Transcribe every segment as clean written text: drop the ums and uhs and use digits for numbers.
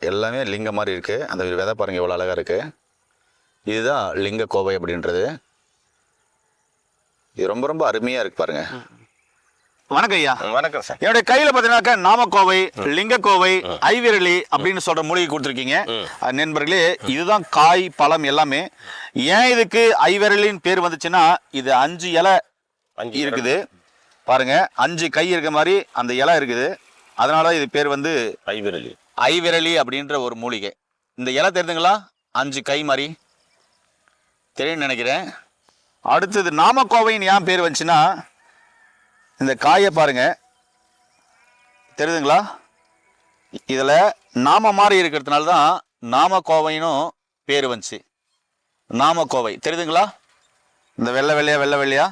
எல்லாமே லிங்கம் மாதிரி இருக்குது. அந்த விதை பாருங்கள் எவ்வளோ அழகாக இருக்குது. இதுதான் லிங்க கோவை அப்படின்றது. இது ரொம்ப ரொம்ப அருமையாக இருக்குது பாருங்கள். வணக்கம் ஐயா. வணக்கம் சார். என்னுடைய கையில் பார்த்தீங்கன்னாக்கா நாமக்கோவை, லிங்கக்கோவை, ஐவிரலி அப்படின்னு சொல்கிற மூலிகை கொடுத்துருக்கீங்க நண்பர்களே. இதுதான் காய் பழம் எல்லாமே. ஏன் இதுக்கு ஐவிரலின்னு பேர் வந்துச்சுன்னா, இது 5 இலை இருக்குது பாருங்க. 5 கை இருக்க மாதிரி அந்த இலை இருக்குது. அதனால இது பேர் வந்து ஐவிரலி அப்படின்ற ஒரு மூலிகை. இந்த இலை தெரியுதுங்களா? 5 கை மாதிரி தெரியும்னு நினைக்கிறேன். அடுத்தது நாமக்கோவைன்னு ஏன் பேர் வந்துச்சுன்னா, இந்த காயை பாருங்க தெரியுதுங்களா? இதில் நாம மாதிரி இருக்கிறதுனால தான் நாமக்கோவைன்னு பேர் வந்துச்சு. நாமக்கோவை தெரியுதுங்களா? இந்த வெள்ளை வெள்ளையா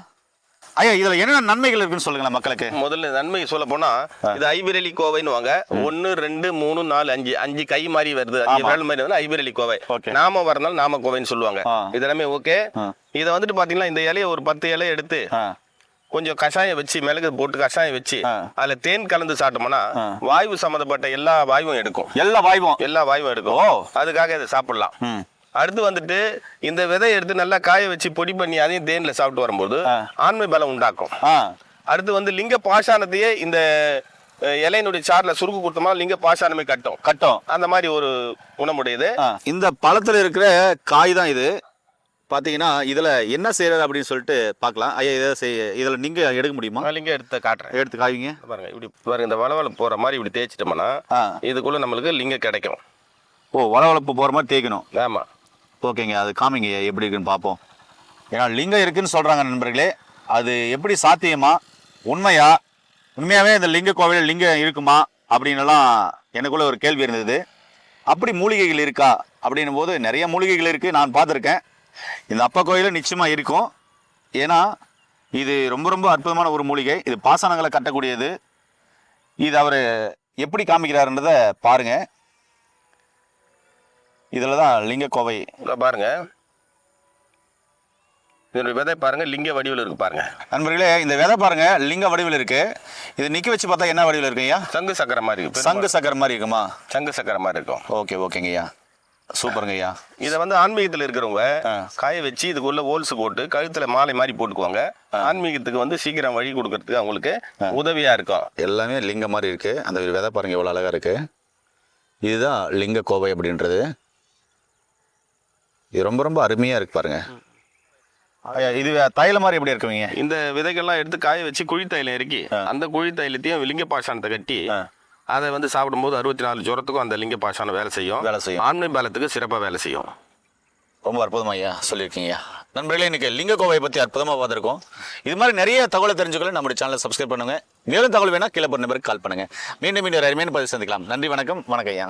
ஐயா, இதுல என்னென்ன நன்மைகள் இருக்குன்னு சொல்லுங்களேன் மக்களுக்கு. முதல்ல நன்மை சொல்ல போனா, இது ஐவிரலி கோவைன்னு வாங்க. 1 2 3 4 5 கை மாதிரி வருது. 5 விரல் மாதிரி வந்து ஐவிரலி கோவை. நாம வரனால நாம கோவைன்னு சொல்லுவாங்க. இதெல்லாமே ஓகே. இதை வந்துட்டு பாத்தீங்கன்னா, இந்த இலையை ஒரு 10 இலையை எடுத்து கொஞ்சம் கஷாயம் வச்சு, மிளகு போட்டு கஷாயம் வச்சு அதுல தேன் கலந்து சாப்பிட்டோம்னா வாயு சம்மந்தப்பட்ட எல்லா வாயுவும் எடுக்கும். எல்லா வாயுவும் எடுக்கும். அதுக்காக இதை சாப்பிடலாம். அடுத்து வந்துட்டு இந்த விதையை எடுத்து நல்லா காய வச்சு பொடி பண்ணி அதையும் தேன்ல சாப்பிட்டு வரும்போது ஆண்மை பலம் உண்டாக்கும். அடுத்து வந்து லிங்க பாஷாணத்தையே இந்த இலையினுடைய சார்ல சுருக்கு கொடுத்தோம்னா லிங்க பாஷாணமே கட்டும். அந்த மாதிரி ஒரு குணமுடையது. இந்த பழத்துல இருக்கிற காய் தான் இது. பாத்தீங்கன்னா இதுல என்ன செய்யறது அப்படின்னு சொல்லிட்டு பார்க்கலாம். ஐயா, இதுல நீங்க எடுக்க முடியுமா? லிங்க எடுத்து காட்டுறேன். எடுத்து காய்விங்க பாருங்க. இப்படி பாருங்க, இந்த வளவளப்பு போற மாதிரி இப்படி தேய்ச்சிட்டோம்னா இதுக்குள்ள நம்மளுக்கு லிங்க கிடைக்கும். வளவளப்பு போற மாதிரி தேய்க்கணும். ஆமா, ஓகேங்க. அது காமிங்க எப்படி இருக்குன்னு பார்ப்போம். ஏன்னா லிங்கம் இருக்குன்னு சொல்றாங்க நண்பர்களே. அது எப்படி சாத்தியமா, உண்மையாவே இந்த லிங்க கோவிலில் லிங்கம் இருக்குமா அப்படின்னுலாம் எனக்குள்ள ஒரு கேள்வி இருந்தது. அப்படி மூலிகைகள் இருக்கா அப்படின்னும் போது நிறைய மூலிகைகள் இருக்கு, நான் பார்த்துருக்கேன். இந்த அப்பா கோயிலில் நிச்சயமா இருக்கும். ஏன்னா இது ரொம்ப ரொம்ப அற்புதமான ஒரு மூலிகை. இது பாசனங்களை கட்டக்கூடியது. இது அவர் எப்படி காமிக்கிறாருன்றத பாருங்க. இதுல தான் லிங்க கோவை பாருங்க. இதனுடைய விதை பாருங்க, லிங்க வடிவில் இருக்கு பாருங்க நண்பர்களே. இந்த விதை பாருங்க, லிங்க வடிவில் இருக்கு. இது நிக்க வச்சு பார்த்தா என்ன வடிவில் இருக்கு ஐயா? சங்கு சக்கரை மாதிரி இருக்கு. சங்கு சக்கரை மாதிரி இருக்குமா? சங்கு சக்கரை மாதிரி இருக்கும். ஓகேங்க ஐயா, சூப்பருங்க ஐயா. இதை வந்து ஆன்மீகத்தில் இருக்கிறவங்க காய வச்சு இதுக்குள்ள ஹோல்ஸ் போட்டு கழுத்துல மாலை மாதிரி போட்டுக்குவாங்க. ஆன்மீகத்துக்கு வந்து சீக்கிரம் வழி கொடுக்கறதுக்கு அவங்களுக்கு உதவியா இருக்கும். எல்லாமே லிங்க மாதிரி இருக்கு. அந்த விதை பாருங்க எவ்வளவு அழகா இருக்கு. இதுதான் லிங்க கோவை அப்படின்றது. இது ரொம்ப ரொம்ப அருமையா இருக்கு பாருங்க. இது தைல மாதிரி எப்படி இருக்குவீங்க? இந்த விதைகள்லாம் எடுத்து காய வச்சு குழி தைலம் இறக்கி அந்த குழி தைலத்தையும் லிங்க பாஷாணத்தை கட்டி அதை வந்து சாப்பிடும்போது 64 ஜுரத்துக்கும் அந்த லிங்க பாஷாணம் வேலை செய்யும். ஆண்மை பலத்துக்கு சிறப்பாக வேலை செய்யும். ரொம்ப அற்புதமா ஐயா சொல்லியிருக்கீங்க. நண்பர்களே, இன்னைக்கு லிங்க கோவையை பற்றி அற்புதமாக பார்த்துருக்கோம். இது மாதிரி நிறைய தகவலை தெரிஞ்சுக்கொள்ள நம்முடைய சேனலை சப்ஸ்கிரைப் பண்ணுங்க. மேலும் தகவல் வேணா கீழே போகிற நம்பருக்கு கால் பண்ணுங்க. மீண்டும் அருமையான பதிவு சந்திக்கலாம். நன்றி, வணக்கம் ஐயா.